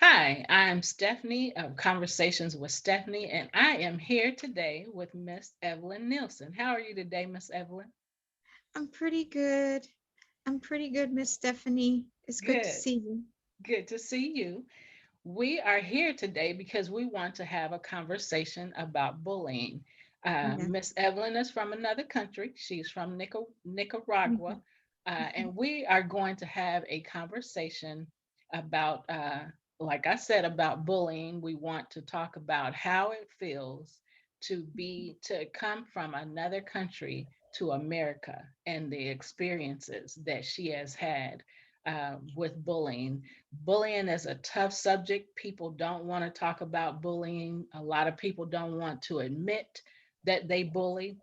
Hi, I'm Stephanie of Conversations with Stephanie, and I am here today with Miss Evelyn Nielsen. How are you today, Miss Evelyn? I'm pretty good. I'm pretty good, Miss Stephanie. It's good to Good. see you. Good to see you. We are here today because we want to have a conversation about bullying. Yeah. Miss Evelyn is from another country. She's from Nicaragua. Mhm. And we are going to have a conversation about, like I said, about bullying. We want to talk about how it feels to come from another country to America and the experiences that she has had with bullying. Bullying is a tough subject. People don't want to talk about bullying. A lot of people don't want to admit that they bully.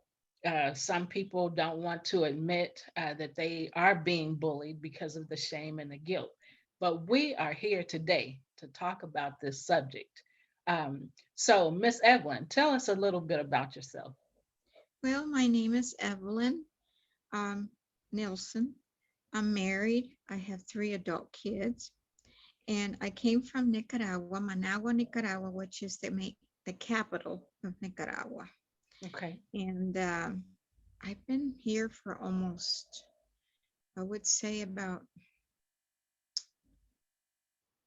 Some people don't want to admit that they are being bullied because of the shame and the guilt. But we are here today to talk about this subject. So, Miss Evelyn, tell us a little bit about yourself. Well, my name is Evelyn um, Nielsen. I'm married. I have three adult kids, and I came from Nicaragua, Managua, Nicaragua, which is the capital of Nicaragua. Okay. And I've been here for almost, I would say, about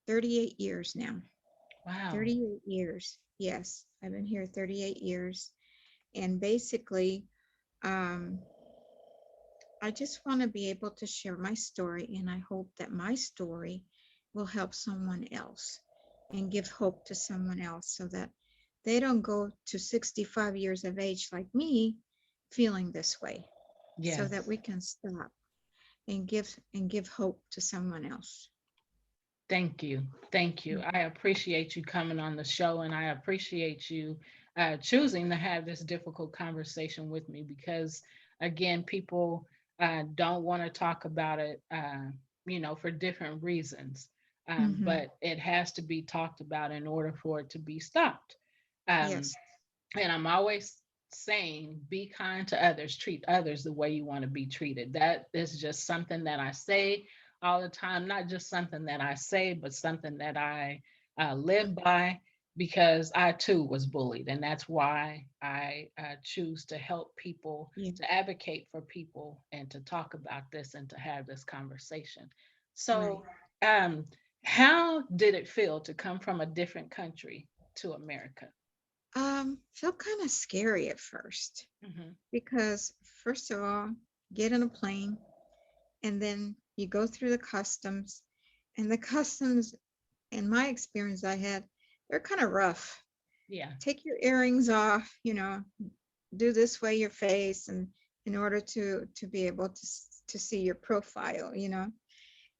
38 years now. Wow. 38 years. Yes, I've been here 38 years. And basically, um, I just want to be able to share my story, and I hope that my story will help someone else and give hope to someone else so that they don't go to 65 years of age like me feeling this way, so that Yes. we can stop and give hope to someone else. Thank you. Thank you. I appreciate you coming on the show and I appreciate you choosing to have this difficult conversation with me because, again, people don't want to talk about it, for different reasons. Mm-hmm. But it has to be talked about in order for it to be stopped. Um, Yes. and I'm always saying, be kind to others, treat others the way you want to be treated. That is just something that I say all the time, not just something that I say, but something that I live Mm-hmm. by because I too was bullied. And that's why I choose to help people, Yeah. to advocate for people, and to talk about this and to have this conversation. Right. So, um, how did it feel to come from a different country to America? Felt kind of scary at first Hmm. because first of all, get on a plane and then you go through the customs, and the customs, in my experience I had, they're kind of rough. Yeah. Take your earrings off, do this way your face, and in order to be able to see your profile,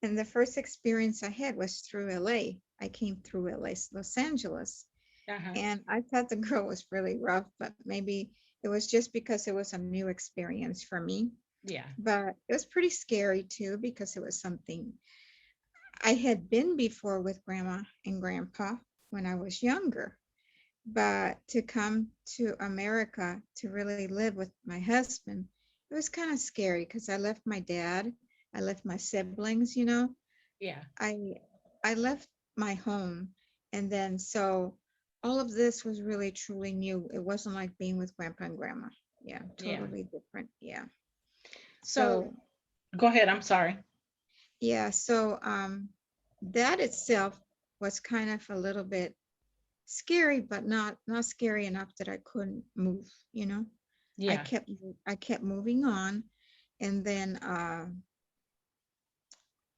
And the first experience I had was through LA. I came through LA, Los Angeles, Uh-huh. and I thought the girl was really rough, but maybe it was just because it was a new experience for me. Yeah. But it was pretty scary too because it was something I had been before with grandma and grandpa when I was younger. But to come to America to really live with my husband, it was kind of scary because I left my dad, I left my siblings, Yeah. I I left my home, and then so all of this was really truly new. It wasn't like being with grandpa and grandma. Yeah, Yeah. totally different. Yeah. So So go ahead. I'm sorry. yeah, so that itself was kind of a little bit scary, but not scary enough that I couldn't move, you know. I Yeah. kept I kept moving on, and then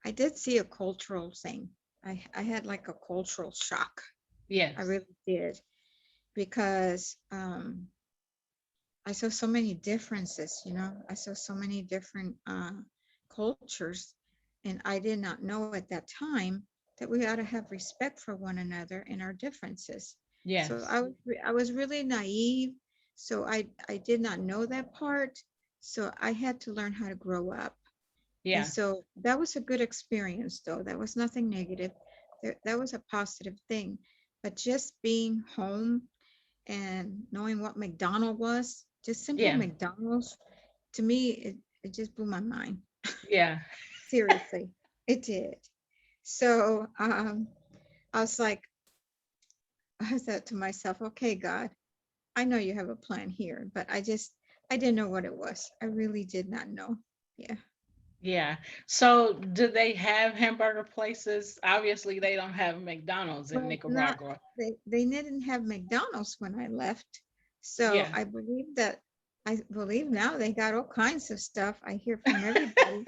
I did see a cultural thing. I had like a cultural shock. I Yes. really did because I saw so many differences, I saw so many different cultures, and I did not know at that time that we ought to have respect for one another and our differences. So Yes. I was really naive, so I did not know that part. So I had to learn how to grow up. And Yeah. so that was a good experience, though. That was nothing negative. That was a positive thing. But just being home and knowing what McDonald was, just simple Yeah. McDonald's, to me, it just blew my mind. Yeah. Seriously, it did. So I was like, I said to myself, okay, God, I know you have a plan here, but I didn't know what it was. I really did not know. Yeah. Yeah. So do they have hamburger places? Obviously, they don't have McDonald's in Well, not Nicaragua. they didn't have McDonald's when I left. So Yeah. I believe now they got all kinds of stuff. I hear from everybody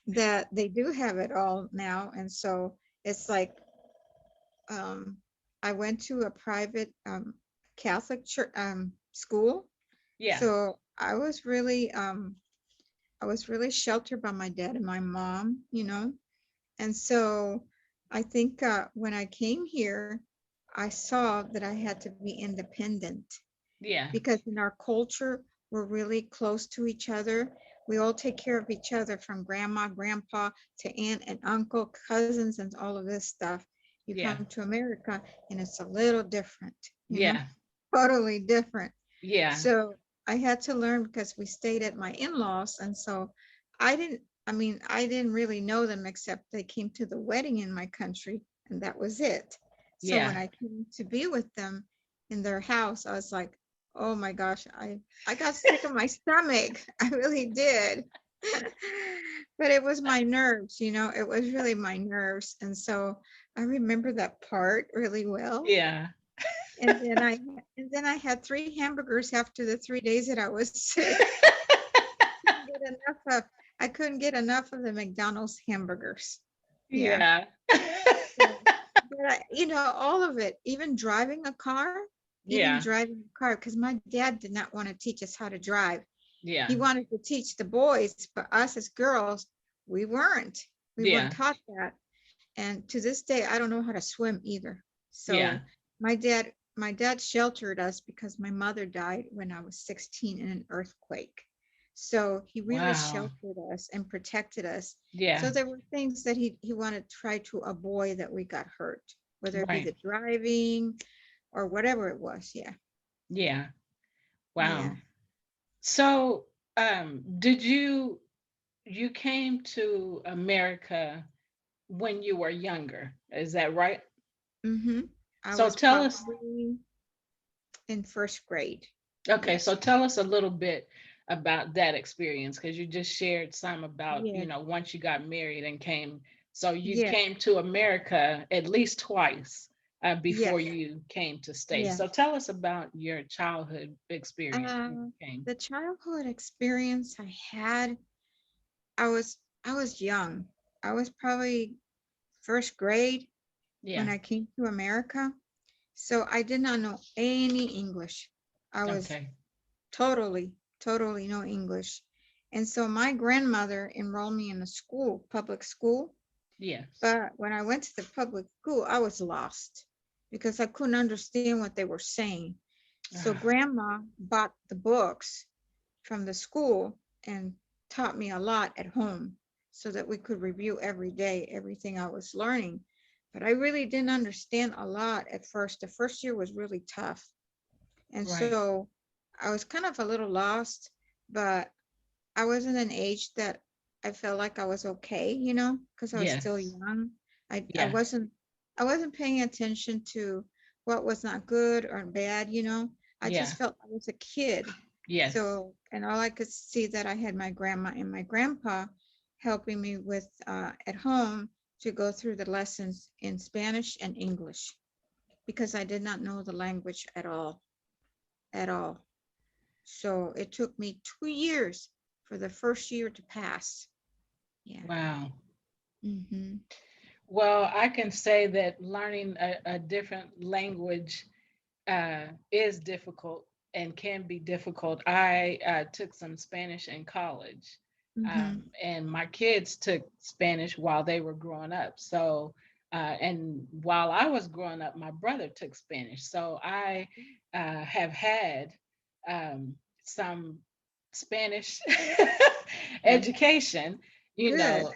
that they do have it all now. And so it's like um I went to a private Catholic church school. Yeah. So I was really sheltered by my dad and my mom, you know. And so I think when I came here, I saw that I had to be independent Yeah. because in our culture, we're really close to each other. We all take care of each other from grandma, grandpa to aunt and uncle, cousins, and all of this stuff. You Yeah. come to America and it's a little different, you know, Yeah. totally different. Yeah. So I had to learn because we stayed at my in-laws. And so I didn't really know them except they came to the wedding in my country and that was it. So when Yeah. I came to be with them in their house, I was like, oh my gosh, I got sick of my stomach. I really did. But it was my nerves, you know, it was really my nerves. And so I remember that part really well. Yeah. And then I had three hamburgers after the 3 days that I was sick. Couldn't get enough of I couldn't get enough of the McDonald's hamburgers. Yeah. Yeah. So, but you know, all of it, even Yeah. driving a car, because my dad did not want to teach us how to drive. Yeah. He wanted to teach the boys, but us as girls, we weren't. We weren't Yeah. taught that. And to this day, I don't know how to swim either. Yeah. So my dad sheltered us because my mother died when I was 16 in an earthquake. So he really Wow. sheltered us and protected us. Yeah. So there were things that he wanted to try to avoid that we got hurt, whether it be Right. the driving or whatever it was. Yeah. Yeah. Wow. Yeah. So, did you came to America when you were younger? Is that right? Mm-hmm. I So was tell us, probably in first grade. okay, Yes. so tell us a little bit about that experience because you just shared some about, Yes. once you got married and came, so you Yes. came to America at least twice before Yes. you came to stay. Yes. So tell us about your childhood experience when Uh, you came. the childhood experience I had, I was young. I was probably first grade when Yeah. I came to America. So I did not know any English. I was Okay. totally no English. And so my grandmother enrolled me in a school, public school. Yes. But when I went to the public school, I was lost because I couldn't understand what they were saying. So Ah, grandma bought the books from the school and taught me a lot at home so that we could review every day everything I was learning. But I really didn't understand a lot at first. The first year was really tough. And right. so I was kind of a little lost, but I was in an age that I felt like I was okay, you know, because I was still Yes. young. I Yeah. wasn't paying attention to what was not good or bad, you know. I just Yeah. felt I was a kid. Yes. So, and all I could see that I had my grandma and my grandpa helping me with at home to go through the lessons in Spanish and English because I did not know the language at all. So it took me 2 years for the first year to pass. Yeah. Wow. Mm-hmm. Well, I can say that learning a different language is difficult and can be difficult. I took some Spanish in college, Mm-hmm. and my kids took Spanish while they were growing up. So, and while I was growing up, my brother took Spanish. So I have had some Spanish Okay. education, Good.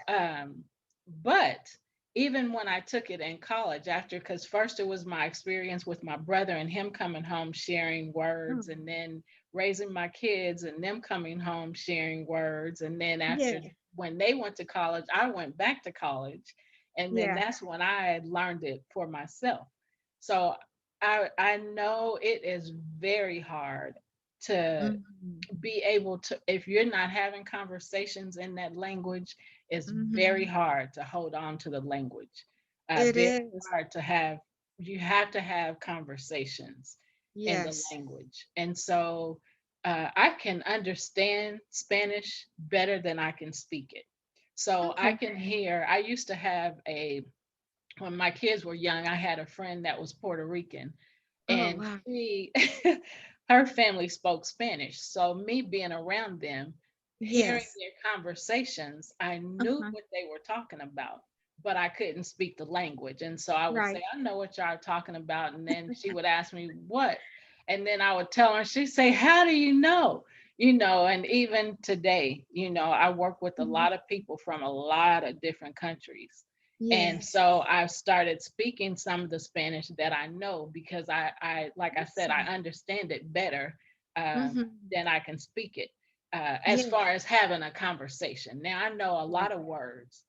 but even when I took it in college, after, because first it was my experience with my brother and him coming home sharing Oh, words, and then raising my kids and them coming home sharing words. And then after, yeah. when they went to college, I went back to college. And then Yeah. that's when I learned it for myself. So I know it is very hard to Mhm. be able to, if you're not having conversations in that language, it's very Mhm. hard to hold on to the language. It Very is. hard to have, you have to have conversations in the Yes. language. And so I can understand Spanish better than I can speak it. So I Okay. can hear, I used to have a, when my kids were young, I had a friend that was Puerto Rican, Oh, and wow. she her family spoke Spanish. So me being around them, hearing Yes. their conversations, I knew Uh-huh. what they were talking about, but I couldn't speak the language. And so I would say, Right. I know what y'all are talking about. And then she would ask me what, and then I would tell her, she'd say, how do you know? And even today, I work with a Mhm. lot of people from a lot of different countries. And Yes. so I've started speaking some of the Spanish that I know because like I said, I Awesome. understand it better Mhm. than I can speak it. As Yes. far as having a conversation. Now I know Right.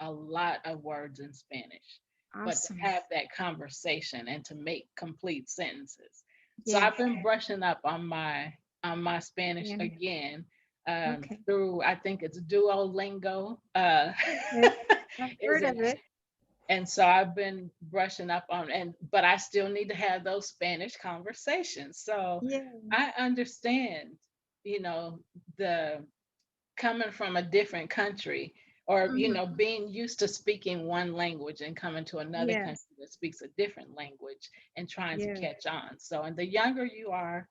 a lot of words in Spanish, but to Awesome. have that conversation and to make complete sentences. So Yeah. I've been brushing up on my Spanish Spanish. again Okay. through, I think it's Duolingo. Okay. I've Is heard an of it. and so I've been brushing up on, and but I still need to have those Spanish conversations. So Yeah. I understand, you know, the coming from a different country, or Mhm. being used to speaking one language and coming to another Yes. country that speaks a different language and trying to Yeah. catch on. So and the younger you are,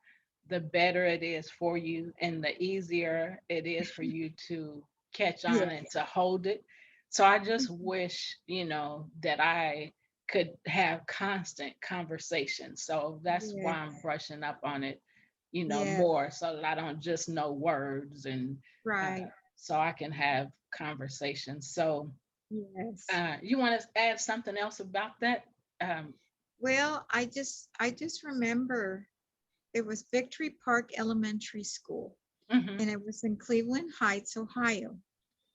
the better it is for you and the easier it is for you to catch on and Yes. to hold it. So I just Mhm. wish, that I could have constant conversation. So that's why Yeah. I'm brushing up on it, Yeah. more so that I don't just know words, and uh, Right. so I can have conversations. So Yes. you want to add something else about that? Um, Well, I just remember it was Victory Park Elementary School, mhm. and it was in Cleveland Heights, Ohio,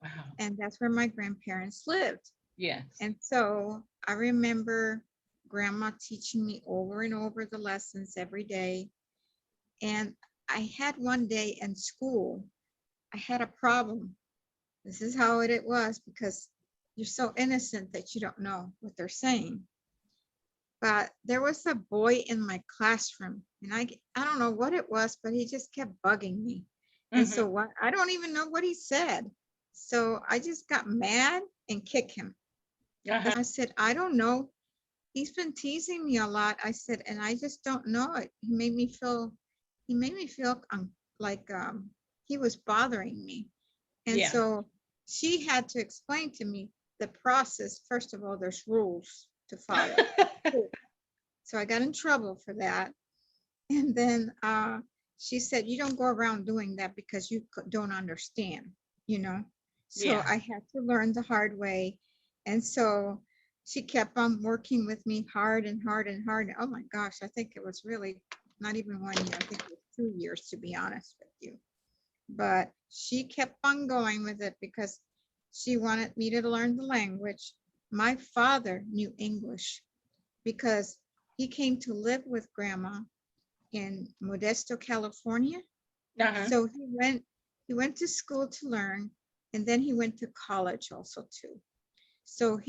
Wow. and that's where my grandparents lived. Yes. And so I remember grandma teaching me over and over the lessons every day. And I had one day in school, I had a problem. This is how it was, because you're so innocent that you don't know what they're saying. But there was a boy in my classroom, and I don't know what it was, but he just kept bugging me. And Hmm. so what, I don't even know what he said. So I just got mad and kicked him. Uh-huh. I said, I don't know. He's been teasing me a lot. I said, and I just don't know it. He made me feel like he was bothering me. And Yeah. so she had to explain to me the process. First of all, there's rules to follow. So I got in trouble for that. And then she said, you don't go around doing that because you don't understand, you know? So Yeah. I had to learn the hard way. And so she kept on working with me hard and hard and hard. Oh my gosh, I think it was really not even 1 year. I think it was 2 years, to be honest with you. But she kept on going with it because she wanted me to learn the language. My father knew English because he came to live with grandma in Modesto, California. Uh-huh. So he went to school to learn, and then he went to college also too. So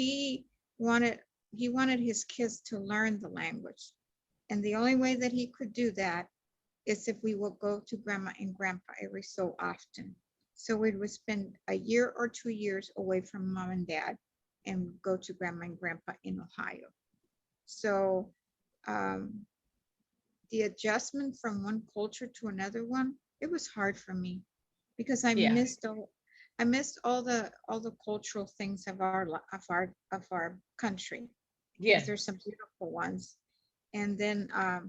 wanted he wanted his kids to learn the language. And the only way that he could do that is if we would go to grandma and grandpa every so often. So we would spend a year or 2 years away from mom and dad and go to grandma and grandpa in Ohio. So um, the adjustment from one culture to another one, it was hard for me because Yeah. I missed all the cultural things of our country, because Yes. there's some beautiful ones. And then I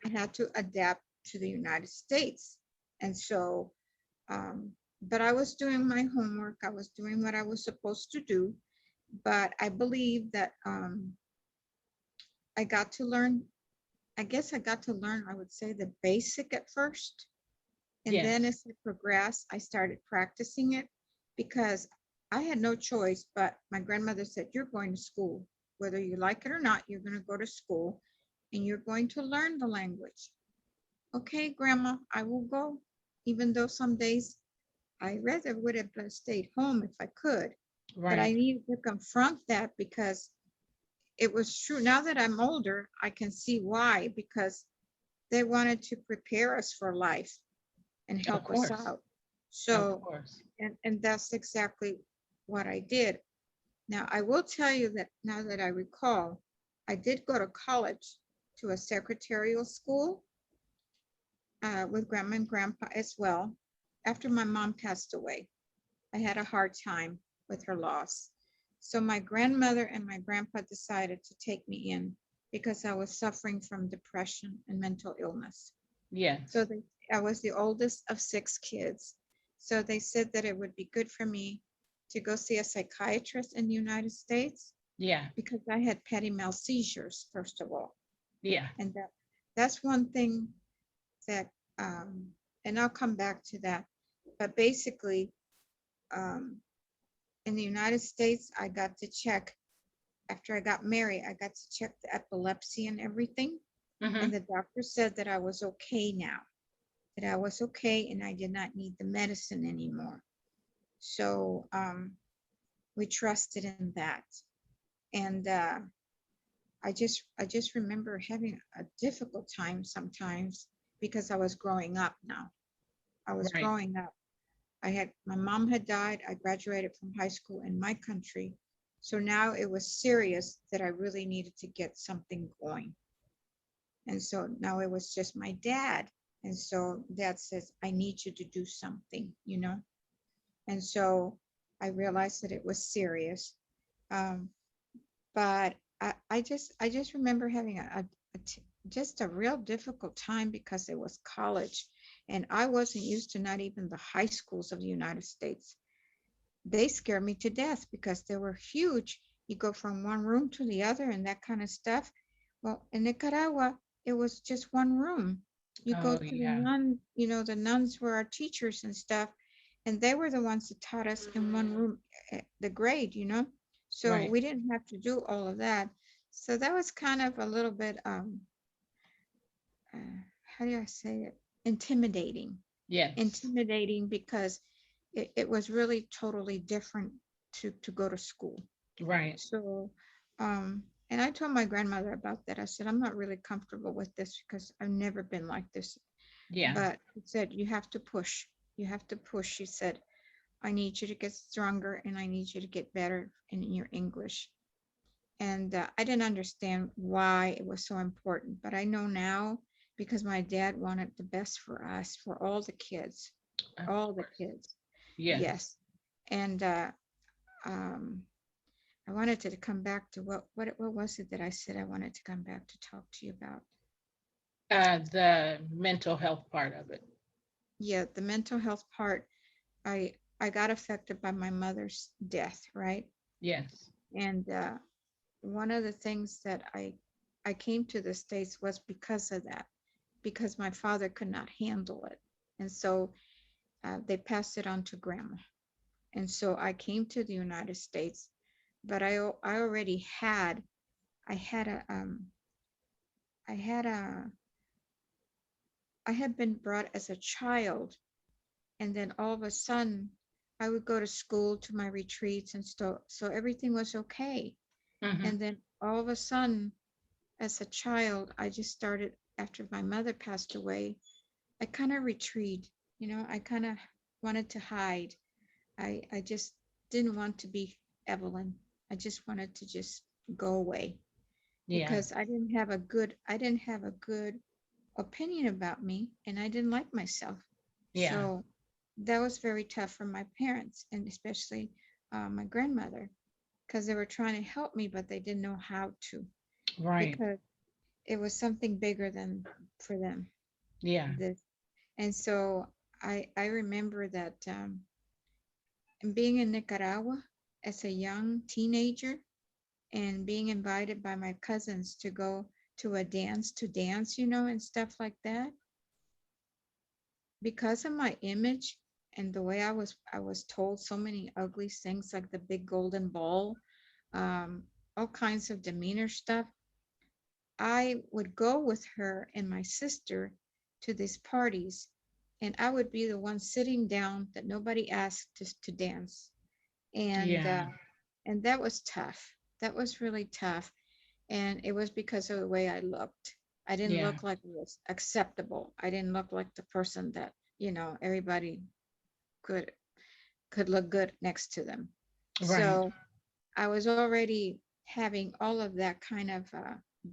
had to adapt to the United States. And so but I was doing my homework, I was doing what I was supposed to do. But I believe that I got to learn, I guess I got to learn, I would say, the basic at first. And then Yes. as I progressed, I started practicing it because I had no choice, but my grandmother said, you're going to school. Whether you like it or not, you're going to go to school and you're going to learn the language. Okay, Grandma, I will go. Even though some days I rather would have stayed home if I could, but I Right. needed to confront that because it was true. Now that I'm older, I can see why, because they wanted to prepare us for life and Of help us course. out. Of So, course. and that's exactly what I did. Now, I will tell you that now that I recall, I did go to college to a secretarial school with grandma and grandpa as well. After my mom passed away, I had a hard time with her loss. So my grandmother and my grandpa decided to take me in because I was suffering from depression and mental illness. So Yes. I was the oldest of 6 kids. So they said that it would be good for me to go see a psychiatrist in the United States Yeah. because I had petty mal seizures, first of all. Yeah. And that's one thing that, um, and I'll come back to that. But basically, um, in the United States, I got to check, after I got married, I got to check the epilepsy and everything. And Mm-hmm. the doctor said that I was okay now, that I was okay and I did not need the medicine anymore. So we trusted in that. And I just remember having a difficult time sometimes because I was growing up now. I was Right. growing up. My mom had died. I graduated from high school in my country. So now it was serious that I really needed to get something going. And so now it was just my dad. And so dad says, I need you to do something. And so I realized that it was serious. Um, but I just remember having just a real difficult time because it was college and I wasn't used to not even the high schools of the United States. They scared me to death because they were huge. You go from one room to the other and that kind of stuff. Well, in Nicaragua, it was just one room. You go Oh, to the yeah. the nuns were our teachers and stuff, and they were the ones that taught us in one room, the grade. So Right. we didn't have to do all of that. So that was kind of a little bit, uh, how do I say it? Intimidating. Yes. Intimidating because it was really totally different to go to school. Right. So, and I told my grandmother about that. I said, I'm not really comfortable with this because I've never been like this. Yeah. But she said, you have to push. You have to push. She said, I need you to get stronger and I need you to get better in your English. And I didn't understand why it was so important, but I know now because my dad wanted the best for us, for Of all the course. kids. Yes. Yes. And um, I wanted to come back to what was it that I said I wanted to come back to talk to you about? The mental health part of it. Yeah, the mental health part. I got affected by my mother's death, right? Yes. And one of the things that I came to the States was because of that, because my father could not handle it, and so they passed it on to grandma, and so I came to the United States, but I already I had a I had a I had been brought as a child, and then all of a sudden I would go to school to my retreats and stuff, so everything was okay. Mm-hmm. And then all of a sudden, as a child, I just started after my mother passed away. I kind of retreat, I kind of wanted to hide. I just didn't want to be Evelyn. I just wanted to just go away Yeah. because I didn't have a good opinion about me and I didn't like myself. Yeah. So that was very tough for my parents and especially my grandmother because they were trying to help me, but they didn't know how to Right. because it was something bigger than for them. Yeah. This and so I remember that being in Nicaragua as a young teenager and being invited by my cousins to go to a dance, and stuff like that because of my image and the way I was told so many ugly things like the big golden ball, all kinds of demeanor stuff. I would go with her and my sister to these parties, and I would be the one sitting down that nobody asked to dance. And Yeah. and that was tough. That was really tough. And it was because of the way I looked. I didn't Yeah. look like it was acceptable. I didn't look like the person that, everybody could could look good next to them. Right. So I was already having all of that kind of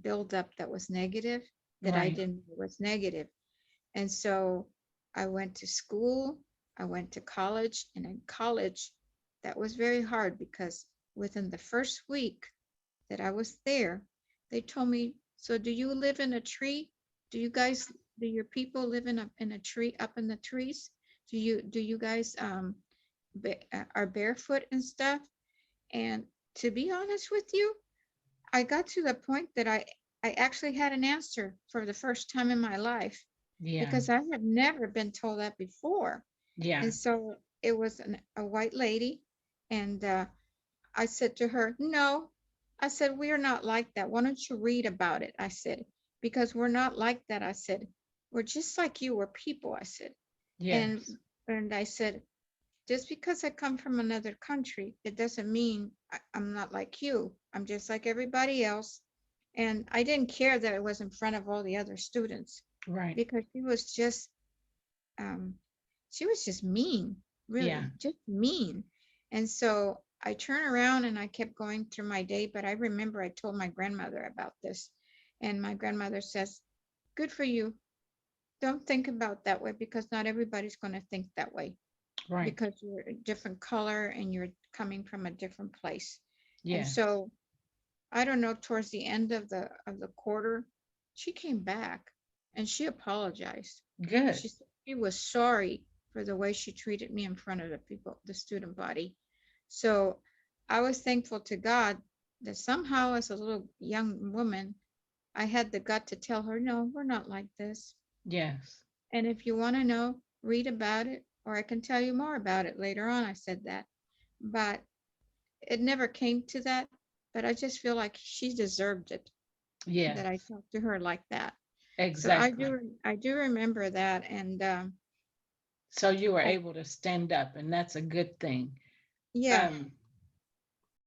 buildup that was negative, that I Right. didn't know was negative. And so I went to school, I went to college, and in college, that was very hard because within the first week that I was there, they told me, "So do you live in a tree? Do you guys, do your people live in a tree up in the trees? Do you guys are barefoot and stuff?" And to be honest with you, I got to the point that I actually had an answer for the first time in my life, Yeah. because I have never been told that before. Yeah. And so it was a white lady, and I said to her, "No," I said, "we are not like that. Why don't you read about it?" I said, "Because we're not like that." I said, "We're just like you. We're people." I said, and Yes. and I said, "Just because I come from another country, it doesn't mean I'm not like you. I'm just like everybody else." And I didn't care that it was in front of all the other students, Right. because um, she was just mean, Yeah. really, just mean. And so I turned around and I kept going through my day. But I remember I told my grandmother about this, and my grandmother says, "Good for you. Don't think about that way, because not everybody's going to think that way, Right. because you're a different color and you're coming from a different place." And Yes. so I don't know, towards the end of the quarter, she came back and she apologized. Good. She said she was sorry for the way she treated me in front of the people, the student body. So I was thankful to God that somehow, as a little young woman, I had the gut to tell her, "No, we're not like this. Yes. And if you want to know, read about it, or I can tell you more about it later on." I said that. But it never came to that. But I just feel like she deserved it, that I Yes. talked to her like that. So I Exactly. do I do remember that. And So you were I, able to stand up, and that's a good thing. yeah,